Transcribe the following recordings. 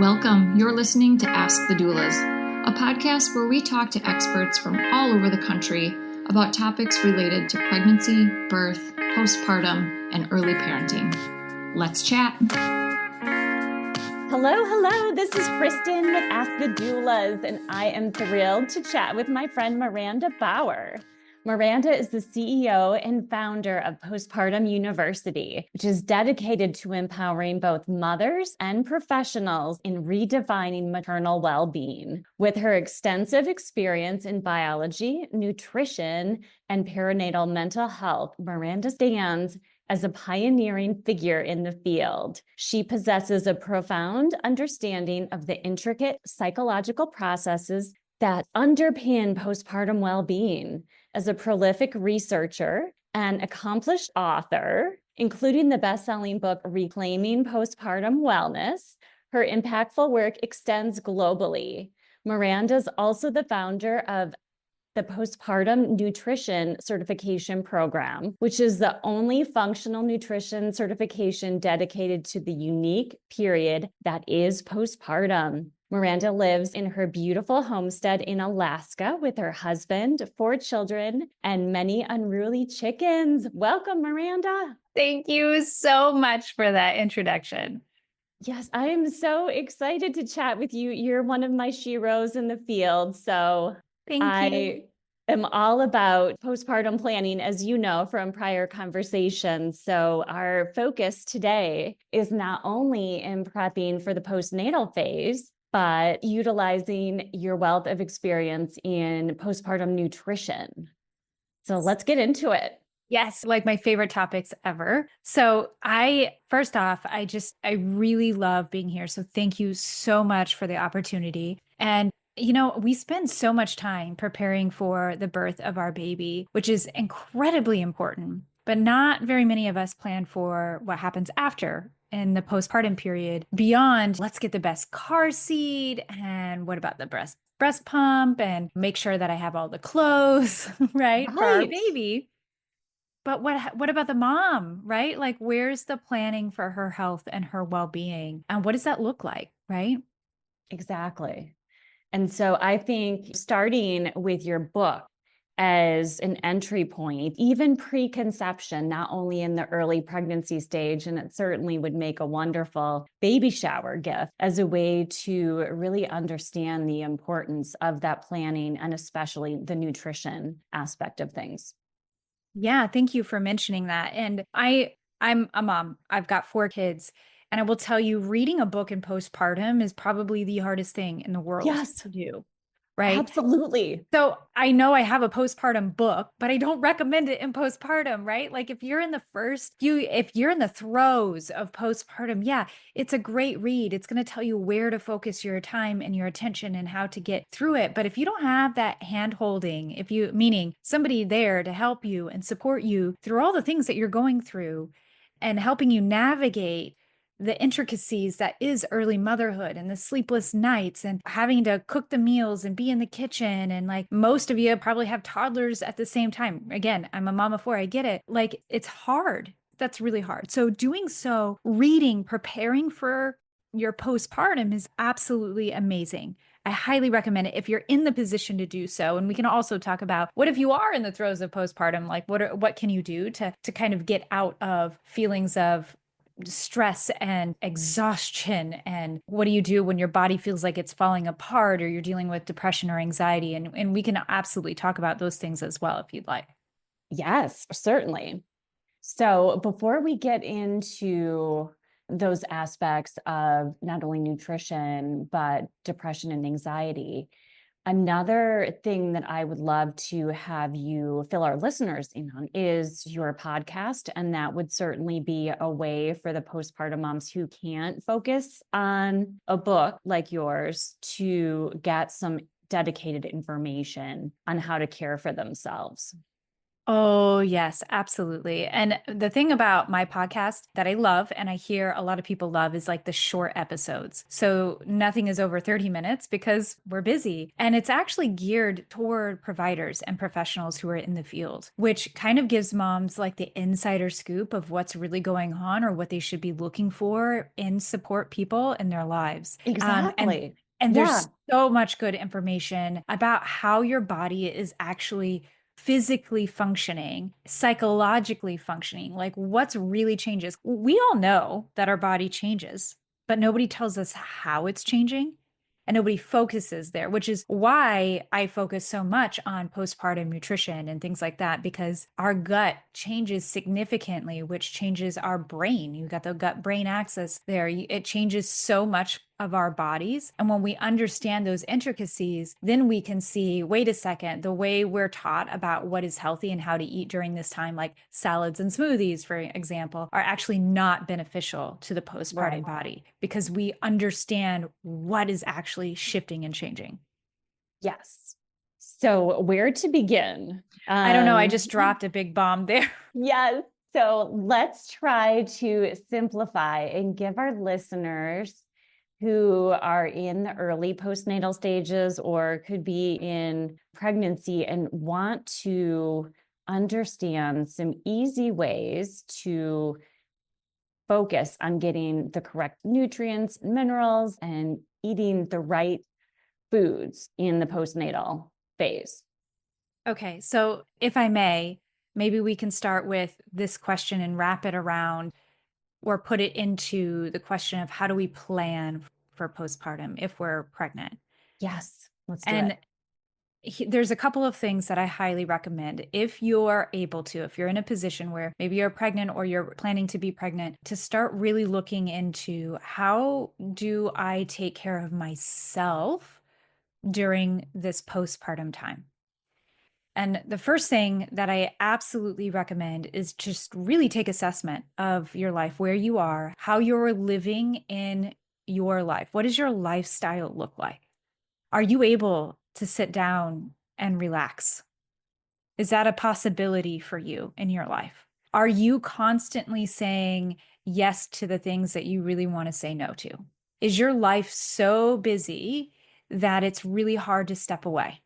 Welcome. You're listening to Ask the Doulas, a podcast where we talk to experts from all over the country about topics related to pregnancy, birth, postpartum, and early parenting. Let's chat. Hello. This is Kristin with Ask the Doulas, and I am thrilled to chat with my friend Maranda Bauer. Maranda is the CEO and founder of Postpartum University, which is dedicated to empowering both mothers and professionals in redefining maternal well-being. With her extensive experience in biology, nutrition, and perinatal mental health, Maranda stands as a pioneering figure in the field. She possesses a profound understanding of the intricate psychological processes that underpin postpartum well-being. As a prolific researcher and accomplished author, including the best-selling book Reclaiming Postpartum Wellness, her impactful work extends globally. Maranda is also the founder of the Postpartum Nutrition Certification Program, which is the only functional nutrition certification dedicated to the unique period that is postpartum. Maranda lives in her beautiful homestead in Alaska with her husband, 4 children, and many unruly chickens. Welcome, Maranda. Thank you so much for that introduction. Yes, I am so excited to chat with you. You're one of my sheroes in the field, so I am all about postpartum planning, as you know from prior conversations. So our focus today is not only in prepping for the postnatal phase, but utilizing your wealth of experience in postpartum nutrition. So let's get into it. Yes, like my favorite topics ever. So first off, I really love being here. So thank you so much for the opportunity. And we spend so much time preparing for the birth of our baby, which is incredibly important, but not very many of us plan for what happens after in the postpartum period beyond let's get the best car seat and what about the breast pump and make sure that I have all the clothes, right, for our baby. But what about the mom, right? Like, where's the planning for her health and her well-being? And what does that look like, right? Exactly. And so I think starting with your book as an entry point, even preconception, not only in the early pregnancy stage, and it certainly would make a wonderful baby shower gift as a way to really understand the importance of that planning and especially the nutrition aspect of things. Yeah, thank you for mentioning that. And I'm a mom. I've got 4 kids. And I will tell you, reading a book in postpartum is probably the hardest thing in the world to do, right? Absolutely. So I know I have a postpartum book, but I don't recommend it in postpartum, right? Like if you're in the throes of postpartum, yeah, it's a great read. It's going to tell you where to focus your time and your attention and how to get through it. But if you don't have that hand holding, meaning somebody there to help you and support you through all the things that you're going through and helping you navigate the intricacies that is early motherhood and the sleepless nights and having to cook the meals and be in the kitchen. And like most of you probably have toddlers at the same time. Again, I'm a mom of 4. I get it. Like it's hard. That's really hard. So doing so, reading, preparing for your postpartum is absolutely amazing. I highly recommend it if you're in the position to do so. And we can also talk about what if you are in the throes of postpartum, like what can you do to kind of get out of feelings of stress and exhaustion, and what do you do when your body feels like it's falling apart or you're dealing with depression or anxiety, and we can absolutely talk about those things as well if you'd like. Yes, certainly. So before we get into those aspects of not only nutrition but depression and anxiety, another thing that I would love to have you fill our listeners in on is your podcast. And that would certainly be a way for the postpartum moms who can't focus on a book like yours to get some dedicated information on how to care for themselves. Oh, yes, absolutely. And the thing about my podcast that I love and I hear a lot of people love is like the short episodes. So nothing is over 30 minutes because we're busy. And it's actually geared toward providers and professionals who are in the field, which kind of gives moms like the insider scoop of what's really going on or what they should be looking for in support people in their lives. Exactly. And Yeah. there's so much good information about how your body is actually physically functioning, psychologically functioning, like what's really changes. We all know that our body changes, but nobody tells us how it's changing. And nobody focuses there, which is why I focus so much on postpartum nutrition and things like that, because our gut changes significantly, which changes our brain. You got the gut brain axis there. It changes so much of our bodies. And when we understand those intricacies, then we can see, wait a second, the way we're taught about what is healthy and how to eat during this time, like salads and smoothies, for example, are actually not beneficial to the postpartum body because we understand what is actually shifting and changing. Yes. So where to begin? I don't know. I just dropped a big bomb there. Yes. So let's try to simplify and give our listeners who are in the early postnatal stages or could be in pregnancy and want to understand some easy ways to focus on getting the correct nutrients, minerals, and eating the right foods in the postnatal phase. Okay. So if I may, maybe we can start with this question and wrap it around or put it into the question of how do we plan for postpartum if we're pregnant? Yes, let's do it. There's a couple of things that I highly recommend. If you're able to, if you're in a position where maybe you're pregnant or you're planning to be pregnant, to start really looking into how do I take care of myself during this postpartum time? And the first thing that I absolutely recommend is just really take assessment of your life, where you are, how you're living in your life. What does your lifestyle look like? Are you able to sit down and relax? Is that a possibility for you in your life? Are you constantly saying yes to the things that you really want to say no to? Is your life so busy that it's really hard to step away?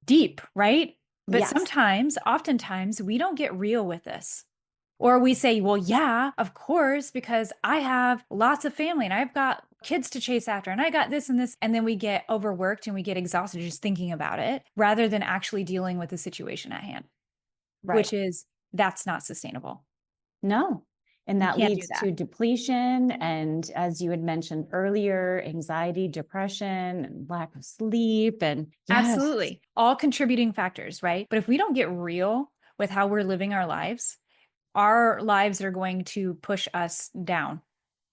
Deep, right? But Yes. oftentimes, we don't get real with this. Or we say, well, yeah, of course, because I have lots of family and I've got kids to chase after and I got this and this. And then we get overworked and we get exhausted just thinking about it rather than actually dealing with the situation at hand, which is that's not sustainable. No. And that can't do leads that. to depletion. And as you had mentioned earlier, anxiety, depression, and lack of sleep. And Absolutely. All contributing factors, right? But if we don't get real with how we're living our lives are going to push us down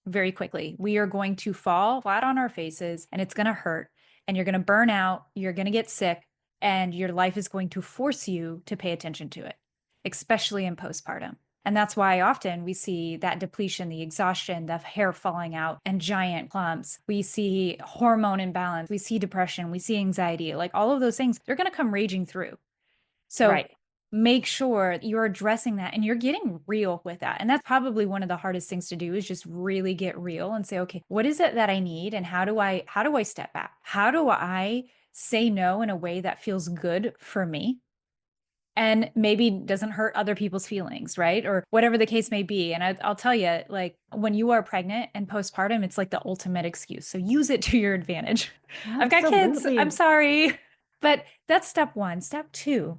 very quickly. We are going to fall flat on our faces and it's going to hurt and you're going to burn out, you're going to get sick, and your life is going to force you to pay attention to it, especially in postpartum. And that's why often we see that depletion, the exhaustion, the hair falling out, and giant clumps. We see hormone imbalance, we see depression, we see anxiety, like all of those things, they're going to come raging through. So make sure you're addressing that and you're getting real with that. And that's probably one of the hardest things to do is just really get real and say, okay, what is it that I need? And how do I step back? How do I say no in a way that feels good for me? And maybe doesn't hurt other people's feelings, right? Or whatever the case may be. And I'll tell you, like when you are pregnant and postpartum, it's like the ultimate excuse. So use it to your advantage. I've got kids. I'm sorry. But that's step one. Step two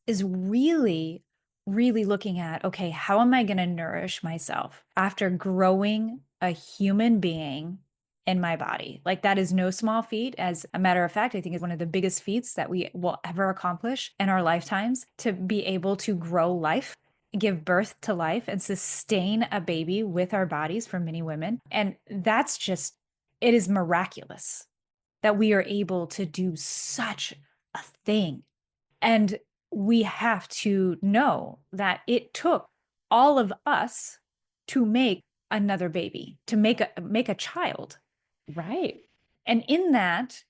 is really, really looking at, okay, how am I going to nourish myself after growing a human being in my body? Like that is no small feat. As a matter of fact, I think it's one of the biggest feats that we will ever accomplish in our lifetimes, to be able to grow life, give birth to life, and sustain a baby with our bodies for many women. And that's just, it is miraculous that we are able to do such a thing. And we have to know that it took all of us to make another baby, to make a child. Right. And in that,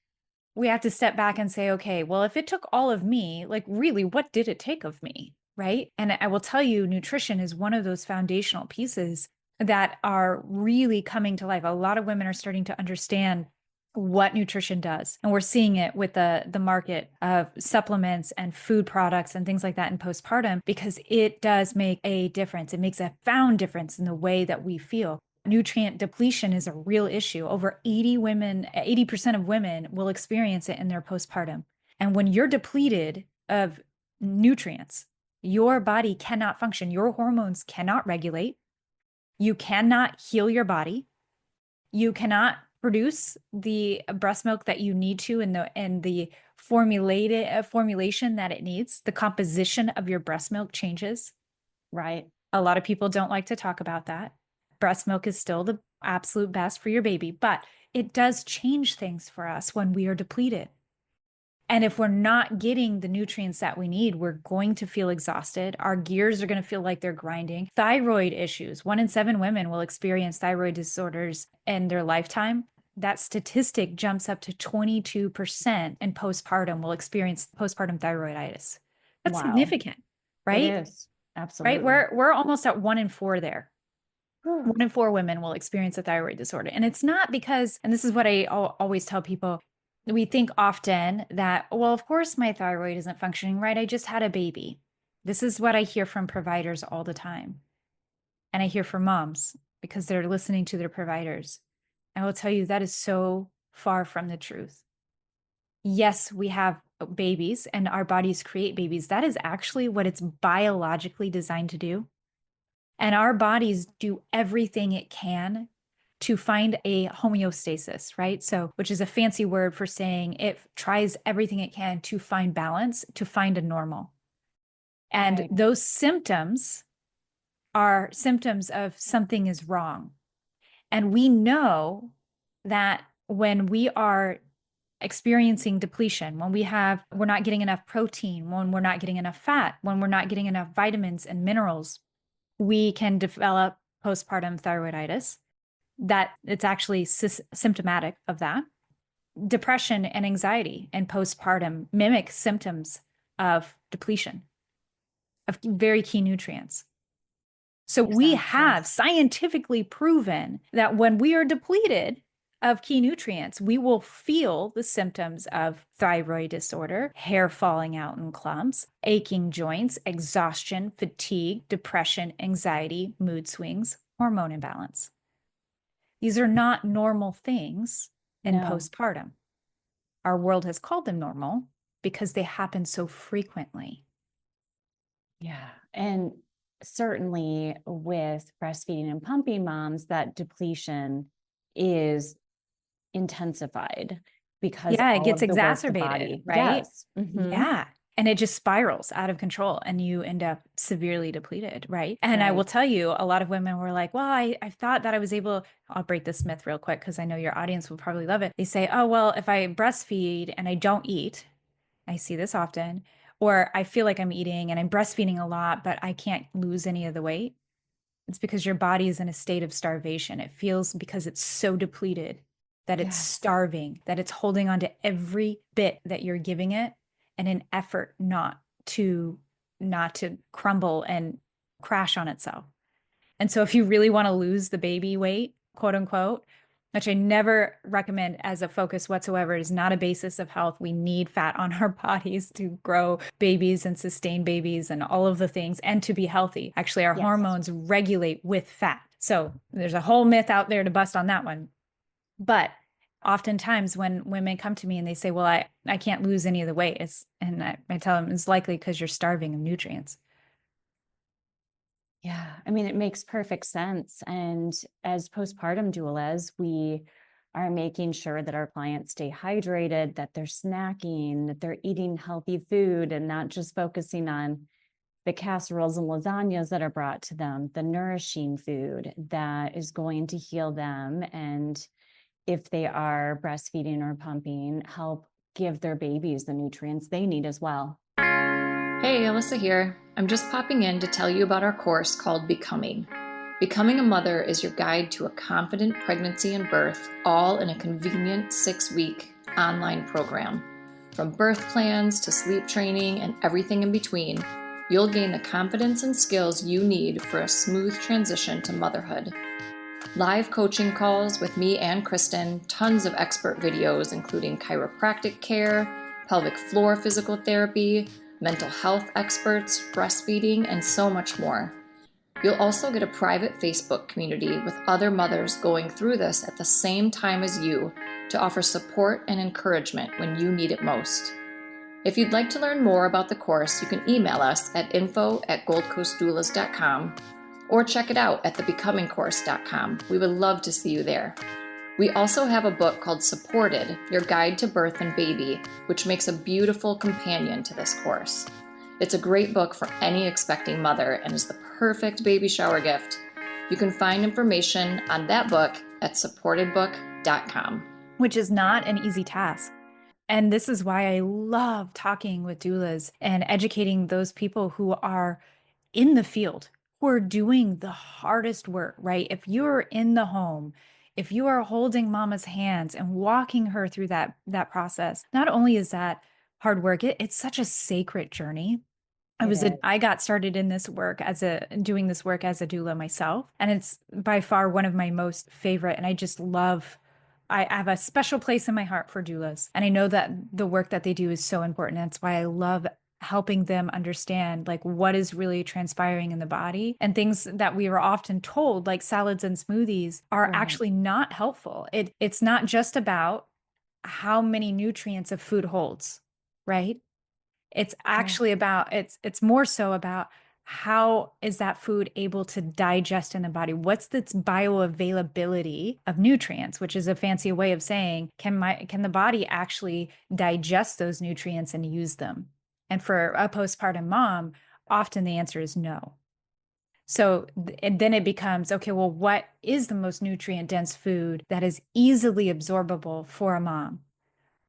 we have to step back and say, okay, well, if it took all of me, like really, what did it take of me? Right. And I will tell you, nutrition is one of those foundational pieces that are really coming to life. A lot of women are starting to understand what nutrition does. And we're seeing it with the market of supplements and food products and things like that in postpartum, because it does make a difference. It makes a profound difference in the way that we feel. Nutrient depletion is a real issue. Over 80% of women will experience it in their postpartum. And when you're depleted of nutrients, your body cannot function. Your hormones cannot regulate. You cannot heal your body. You cannot produce the breast milk that you need to in the formulation that it needs. The composition of your breast milk changes. Right. A lot of people don't like to talk about that. Breast milk is still the absolute best for your baby, but it does change things for us when we are depleted. And if we're not getting the nutrients that we need, we're going to feel exhausted. Our gears are going to feel like they're grinding. Thyroid issues. 1 in 7 women will experience thyroid disorders in their lifetime. That statistic jumps up to 22% in postpartum will experience postpartum thyroiditis. That's significant, right? It is. Absolutely. Right? We're almost at 1 in 4 there. 1 in 4 women will experience a thyroid disorder. And it's not because, and this is what I always tell people, we think often that, well, of course my thyroid isn't functioning right. I just had a baby. This is what I hear from providers all the time. And I hear from moms because they're listening to their providers. I will tell you that is so far from the truth. Yes, we have babies and our bodies create babies. That is actually what it's biologically designed to do. And our bodies do everything it can to find a homeostasis, right? So, which is a fancy word for saying it tries everything it can to find balance, to find a normal. And those symptoms are symptoms of something is wrong. And we know that when we are experiencing depletion, when we're not getting enough protein, when we're not getting enough fat, when we're not getting enough vitamins and minerals, we can develop postpartum thyroiditis. That it's actually symptomatic of that. Depression and anxiety and postpartum mimic symptoms of depletion of very key nutrients. So we have scientifically proven that when we are depleted of key nutrients, we will feel the symptoms of thyroid disorder, hair falling out in clumps, aching joints, exhaustion, fatigue, depression, anxiety, mood swings, hormone imbalance. These are not normal things in postpartum. Our world has called them normal because they happen so frequently. Yeah. And certainly with breastfeeding and pumping moms, that depletion is intensified because it gets exacerbated, right? Yes. Mm-hmm. Yeah. And it just spirals out of control and you end up severely depleted, right? And I will tell you, a lot of women were like, well, I thought that I was able, I'll break this myth real quick because I know your audience will probably love it. They say, oh, well, if I breastfeed and I don't eat, I see this often, or I feel like I'm eating and I'm breastfeeding a lot, but I can't lose any of the weight. It's because your body is in a state of starvation. It feels because it's so depleted that it's starving, that it's holding on to every bit that you're giving it in an effort not to crumble and crash on itself. And so if you really want to lose the baby weight, quote unquote, which I never recommend as a focus whatsoever, is not a basis of health. We need fat on our bodies to grow babies and sustain babies and all of the things and to be healthy. Actually, our hormones regulate with fat. So there's a whole myth out there to bust on that one. But oftentimes when women come to me and they say, well, I can't lose any of the weight, and I tell them it's likely because you're starving of nutrients. Yeah, I mean, it makes perfect sense. And as postpartum doulas, we are making sure that our clients stay hydrated, that they're snacking, that they're eating healthy food and not just focusing on the casseroles and lasagnas that are brought to them, the nourishing food that is going to heal them. And if they are breastfeeding or pumping, help give their babies the nutrients they need as well. Hey, Alyssa here. I'm just popping in to tell you about our course called Becoming. Becoming a Mother is your guide to a confident pregnancy and birth, all in a convenient 6-week online program. From birth plans to sleep training and everything in between, you'll gain the confidence and skills you need for a smooth transition to motherhood. Live coaching calls with me and Kristin, tons of expert videos including chiropractic care, pelvic floor physical therapy, mental health experts, breastfeeding, and so much more. You'll also get a private Facebook community with other mothers going through this at the same time as you to offer support and encouragement when you need it most. If you'd like to learn more about the course, you can email us at info@goldcoastdoulas.com or check it out at thebecomingcourse.com. We would love to see you there. We also have a book called Supported, Your Guide to Birth and Baby, which makes a beautiful companion to this course. It's a great book for any expecting mother and is the perfect baby shower gift. You can find information on that book at supportedbook.com. Which is not an easy task. And this is why I love talking with doulas and educating those people who are in the field, who are doing the hardest work, right? If you're in the home, if you are holding mama's hands and walking her through that process, not only is that hard work, it's such a sacred journey. I got started in this work doing this work as a doula myself. And it's by far one of my most favorite. And I just love, I have a special place in my heart for doulas. And I know that the work that they do is so important. That's why I love helping them understand like what is really transpiring in the body, and things that we are often told, like salads and smoothies, are actually not helpful. It's not just about how many nutrients a food holds, right? It's actually about, it's more so about how is that food able to digest in the body? What's its bioavailability of nutrients, which is a fancy way of saying, can the body actually digest those nutrients and use them? And for a postpartum mom, often the answer is no. So then it becomes, okay, well, what is the most nutrient dense food that is easily absorbable for a mom?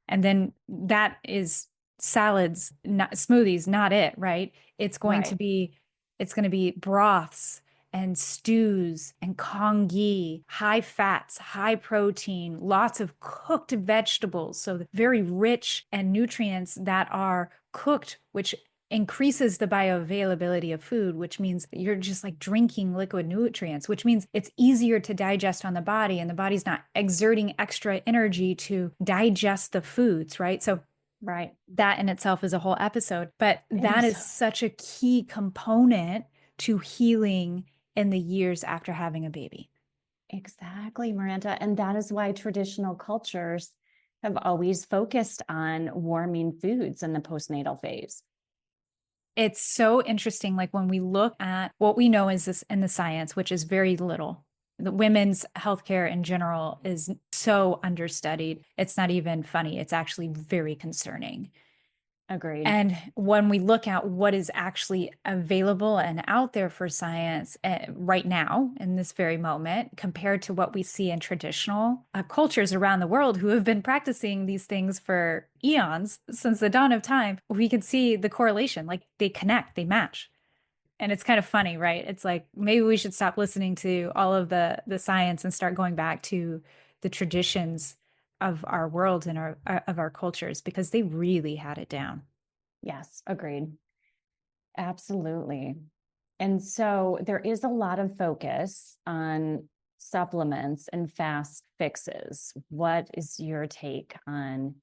And then that is salads, not smoothies, not it, right? It's going to be broths and stews and congee, high fats, high protein, lots of cooked vegetables. So very rich and nutrients that are cooked, which increases the bioavailability of food, which means you're just like drinking liquid nutrients, which means it's easier to digest on the body, and the body's not exerting extra energy to digest the foods, right? So that in itself is a whole episode, but that is such a key component to healing in the years after having a baby. Exactly, Miranda. And that is why traditional cultures have always focused on warming foods in the postnatal phase. It's so interesting. Like when we look at what we know is this in the science, which is very little. The women's healthcare in general is so understudied. It's not even funny. It's actually very concerning. Agreed. And when we look at what is actually available and out there for science right now, in this very moment, compared to what we see in traditional cultures around the world who have been practicing these things for eons, since the dawn of time, we can see the correlation, like they connect, they match. And it's kind of funny, right? It's like, maybe we should stop listening to all of the science and start going back to the traditions of our world and of our cultures, because they really had it down. Yes, agreed. Absolutely. And so there is a lot of focus on supplements and fast fixes. What is your take on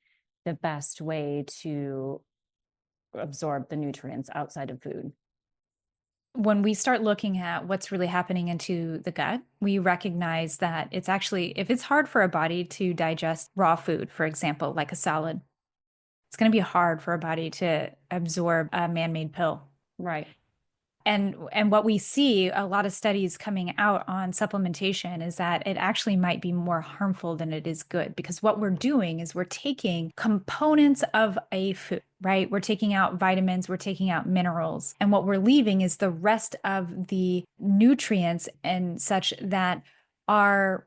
the best way to absorb the nutrients outside of food? When we start looking at what's really happening into the gut, we recognize that it's actually, if it's hard for a body to digest raw food, for example, like a salad, it's going to be hard for a body to absorb a man-made pill. Right. And what we see, a lot of studies coming out on supplementation, is that it actually might be more harmful than it is good, because what we're doing is we're taking components of a food, right? We're taking out vitamins, we're taking out minerals, and what we're leaving is the rest of the nutrients and such that are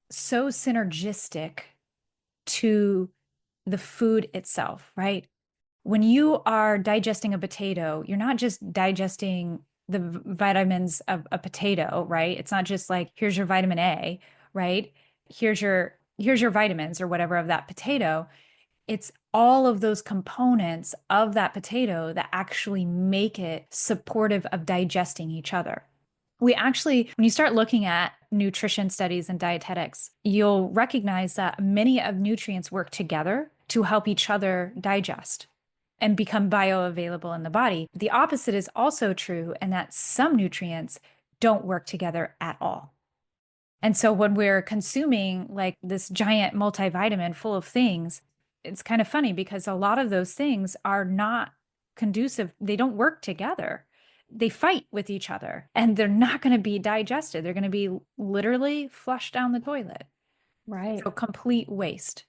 so synergistic to the food itself, right? When you are digesting a potato, you're not just digesting the vitamins of a potato, right? It's not just like, here's your vitamin A, right? Here's your vitamins or whatever of that potato. It's all of those components of that potato that actually make it supportive of digesting each other. We actually, when you start looking at nutrition studies and dietetics, you'll recognize that many of nutrients work together to help each other digest and become bioavailable in the body. The opposite is also true, and that some nutrients don't work together at all. And so when we're consuming like this giant multivitamin full of things, it's kind of funny because a lot of those things are not conducive. They don't work together. They fight with each other, and they're not going to be digested. They're going to be literally flushed down the toilet. Right. So complete waste.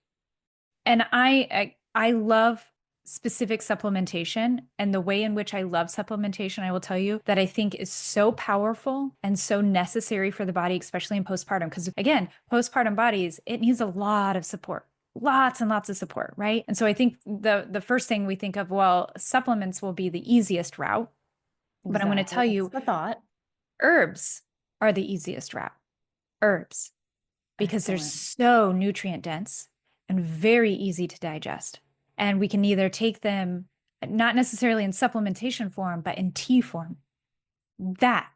And I love specific supplementation, and the way in which I love supplementation, I will tell you that I think is so powerful and so necessary for the body, especially in postpartum. Because again, postpartum bodies, it needs a lot of support. Lots and lots of support, right? And so I think the first thing we think of, well, supplements will be the easiest route. But I'm going to tell you, the thought. Herbs are the easiest route. Herbs, because they're so nutrient dense and very easy to digest. And we can either take them, not necessarily in supplementation form, but in tea form. That,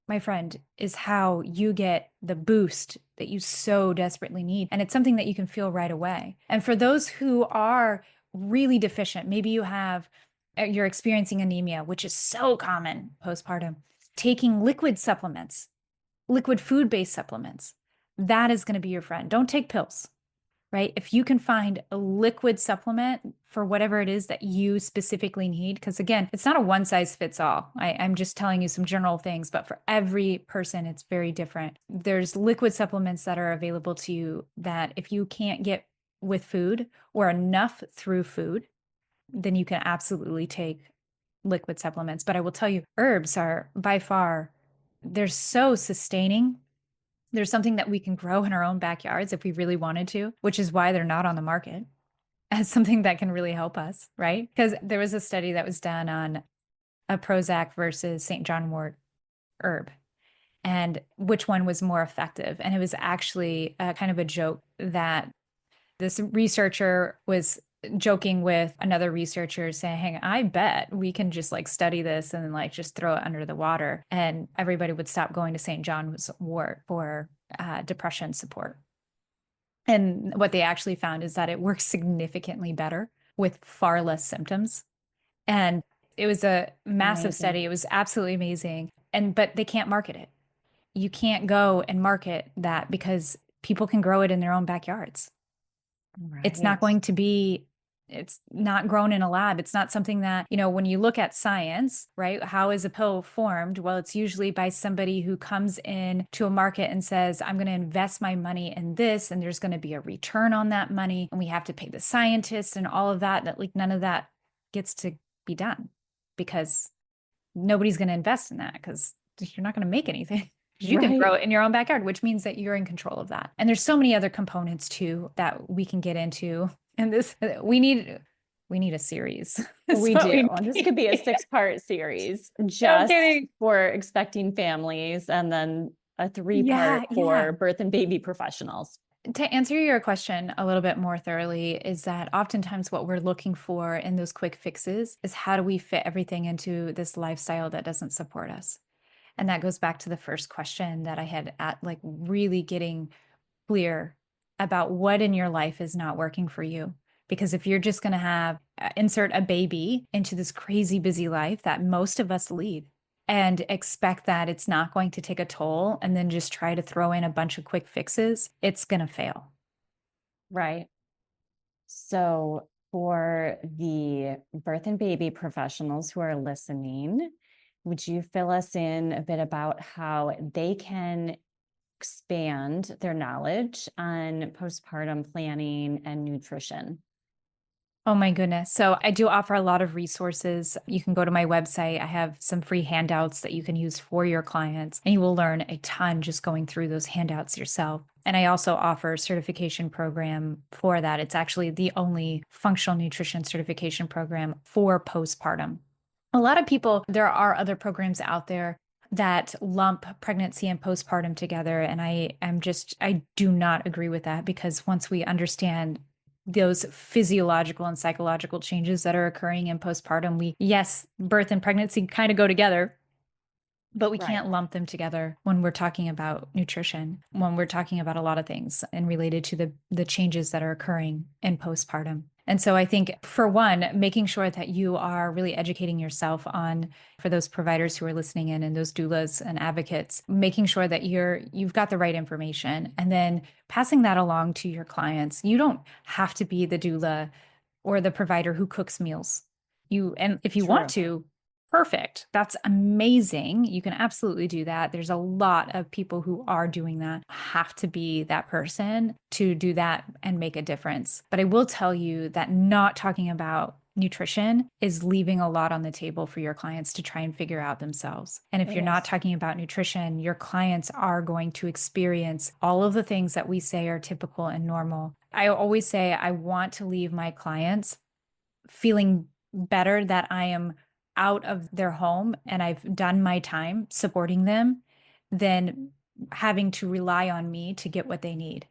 my friend, is how you get the boost that you so desperately need. And it's something that you can feel right away. And for those who are really deficient, maybe you're experiencing anemia, which is so common postpartum, taking liquid supplements, liquid food-based supplements, that is going to be your friend. Don't take pills, right? If you can find a liquid supplement for whatever it is that you specifically need, because again, it's not a one size fits all. I'm just telling you some general things, but for every person, it's very different. There's liquid supplements that are available to you that if you can't get with food or enough through food, then you can absolutely take liquid supplements. But I will tell you, herbs are by far, they're so sustaining. There's something that we can grow in our own backyards if we really wanted to, which is why they're not on the market as something that can really help us, right? Because there was a study that was done on a Prozac versus St. John wort herb and which one was more effective. And it was actually kind of a joke that this researcher was joking with another researcher saying, hey, I bet we can just like study this and like just throw it under the water and everybody would stop going to St. John's wort for depression support. And what they actually found is that it works significantly better with far less symptoms. And it was a massive study. It was absolutely amazing. But they can't market it. You can't go and market that because people can grow it in their own backyards. Right. It's not grown in a lab. It's not something that, when you look at science, right? How is a pill formed? Well, it's usually by somebody who comes in to a market and says, I'm going to invest my money in this, and there's going to be a return on that money. And we have to pay the scientists and all of that, like none of that gets to be done because nobody's going to invest in that because you're not going to make anything. You can grow it in your own backyard, which means that you're in control of that. And there's so many other components too that we can get into. And we need a series. We do. This could be a 6-part series just for expecting families and then a 3-part for birth and baby professionals. To answer your question a little bit more thoroughly is that oftentimes what we're looking for in those quick fixes is how do we fit everything into this lifestyle that doesn't support us? And that goes back to the first question that I had at like really getting clear about what in your life is not working for you. Because if you're just going to insert a baby into this crazy busy life that most of us lead and expect that it's not going to take a toll and then just try to throw in a bunch of quick fixes, it's going to fail. Right. So for the birth and baby professionals who are listening, would you fill us in a bit about how they can expand their knowledge on postpartum planning and nutrition? Oh my goodness. So I do offer a lot of resources. You can go to my website. I have some free handouts that you can use for your clients, and you will learn a ton just going through those handouts yourself. And I also offer a certification program for that. It's actually the only functional nutrition certification program for postpartum. A lot of people, there are other programs out there that lump pregnancy and postpartum together. And I do not agree with that because once we understand those physiological and psychological changes that are occurring in postpartum. Yes, birth and pregnancy kind of go together, but we can't lump them together when we're talking about nutrition, when we're talking about a lot of things and related to the changes that are occurring in postpartum. And so I think, for one, making sure that you are really educating yourself on, for those providers who are listening in and those doulas and advocates, making sure that you've got the right information and then passing that along to your clients. You don't have to be the doula or the provider who cooks meals. And if you want to, perfect. That's amazing. You can absolutely do that. There's a lot of people who are doing that. Have to be that person to do that and make a difference. But I will tell you that not talking about nutrition is leaving a lot on the table for your clients to try and figure out themselves. And if you're not talking about nutrition, your clients are going to experience all of the things that we say are typical and normal. I always say I want to leave my clients feeling better that I am out of their home and I've done my time supporting them than having to rely on me to get what they need.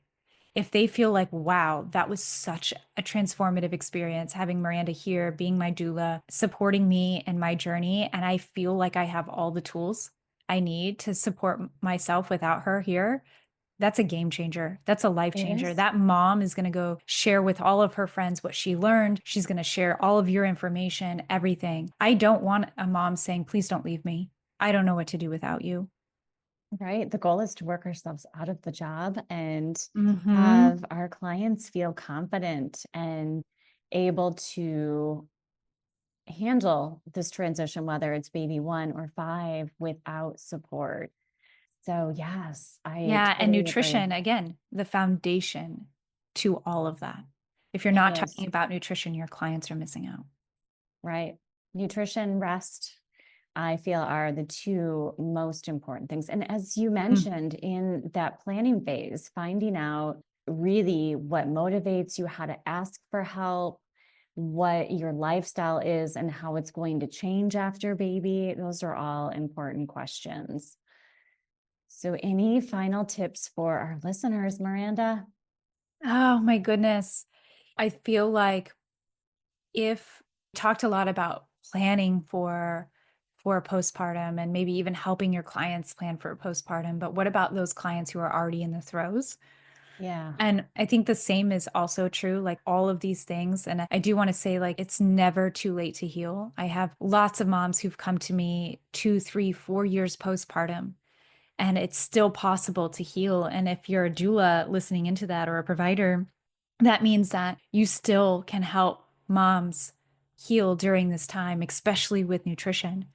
If they feel like, wow, that was such a transformative experience, having Maranda here, being my doula, supporting me in my journey, and I feel like I have all the tools I need to support myself without her here, that's a game changer. That's a life changer. That mom is going to go share with all of her friends what she learned. She's going to share all of your information, everything. I don't want a mom saying, please don't leave me. I don't know what to do without you. Right. The goal is to work ourselves out of the job and have our clients feel confident and able to handle this transition, whether it's baby 1 or 5, without support. So yes, and nutrition, again, the foundation to all of that. If you're not talking about nutrition, your clients are missing out. Right. Nutrition, rest, I feel, are the 2 most important things. And as you mentioned in that planning phase, finding out really what motivates you, how to ask for help, what your lifestyle is, and how it's going to change after baby, those are all important questions. So any final tips for our listeners, Maranda? Oh my goodness. I feel like if talked a lot about planning for postpartum and maybe even helping your clients plan for postpartum, but what about those clients who are already in the throes? Yeah. And I think the same is also true, like all of these things. And I do want to say, like, it's never too late to heal. I have lots of moms who've come to me 2, 3, 4 years postpartum, and it's still possible to heal. And if you're a doula listening into that or a provider, that means that you still can help moms heal during this time, especially with nutrition.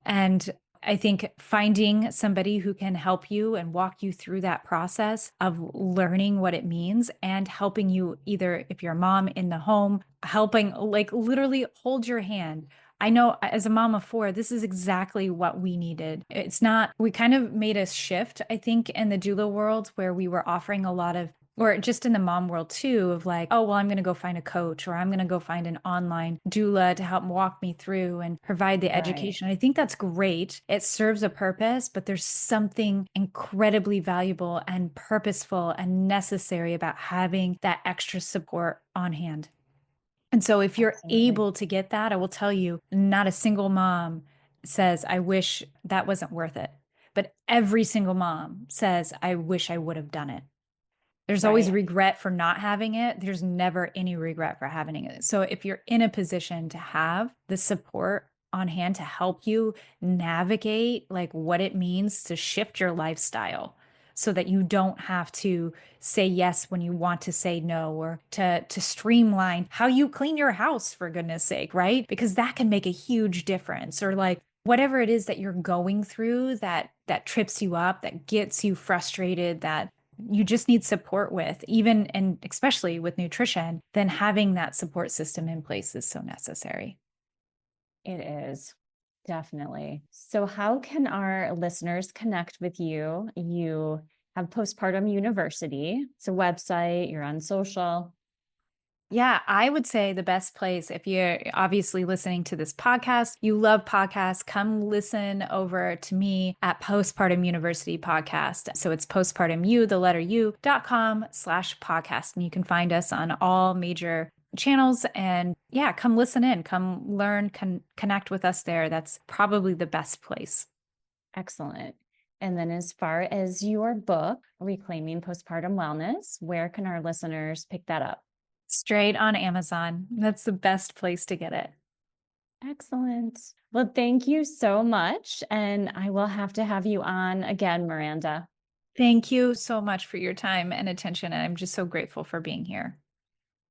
And I think finding somebody who can help you and walk you through that process of learning what it means and helping you, either if you're a mom in the home, helping, like, literally hold your hand. I know as a mom of 4, this is exactly what we needed. It's not, we kind of made a shift, I think, in the doula world where we were offering a lot of, or just in the mom world too, of like, oh, well, I'm going to go find a coach, or I'm going to go find an online doula to help walk me through and provide the education. I think that's great. It serves a purpose, but there's something incredibly valuable and purposeful and necessary about having that extra support on hand. And so if you're able to get that, I will tell you, not a single mom says, I wish that wasn't worth it. But every single mom says, I wish I would have done it. There's always regret for not having it. There's never any regret for having it. So if you're in a position to have the support on hand to help you navigate like what it means to shift your lifestyle so that you don't have to say yes when you want to say no, or to streamline how you clean your house, for goodness sake, right? Because that can make a huge difference. Or like whatever it is that you're going through that trips you up, that gets you frustrated, that you just need support with, even and especially with nutrition, then having that support system in place is so necessary. It is, definitely. So how can our listeners connect with you? You have Postpartum University. It's a website. You're on social. Yeah, I would say the best place, if you're obviously listening to this podcast, you love podcasts, come listen over to me at Postpartum University Podcast. So it's postpartumu.com/podcast. And you can find us on all major channels. And yeah, come listen in, come learn, connect with us there. That's probably the best place. Excellent. And then as far as your book, Reclaiming Postpartum Wellness, where can our listeners pick that up? Straight on Amazon. That's the best place to get it. Excellent. Well, thank you so much. And I will have to have you on again, Maranda. Thank you so much for your time and attention. And I'm just so grateful for being here.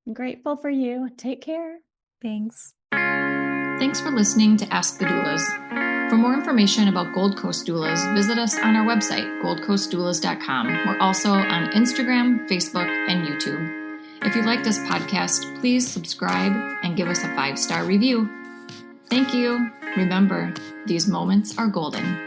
I'm grateful for you. Take care. Thanks. Thanks for listening to Ask the Doulas. For more information about Gold Coast Doulas, visit us on our website, goldcoastdoulas.com. We're also on Instagram, Facebook, and YouTube. If you like this podcast, please subscribe and give us a 5-star review. Thank you. Remember, these moments are golden.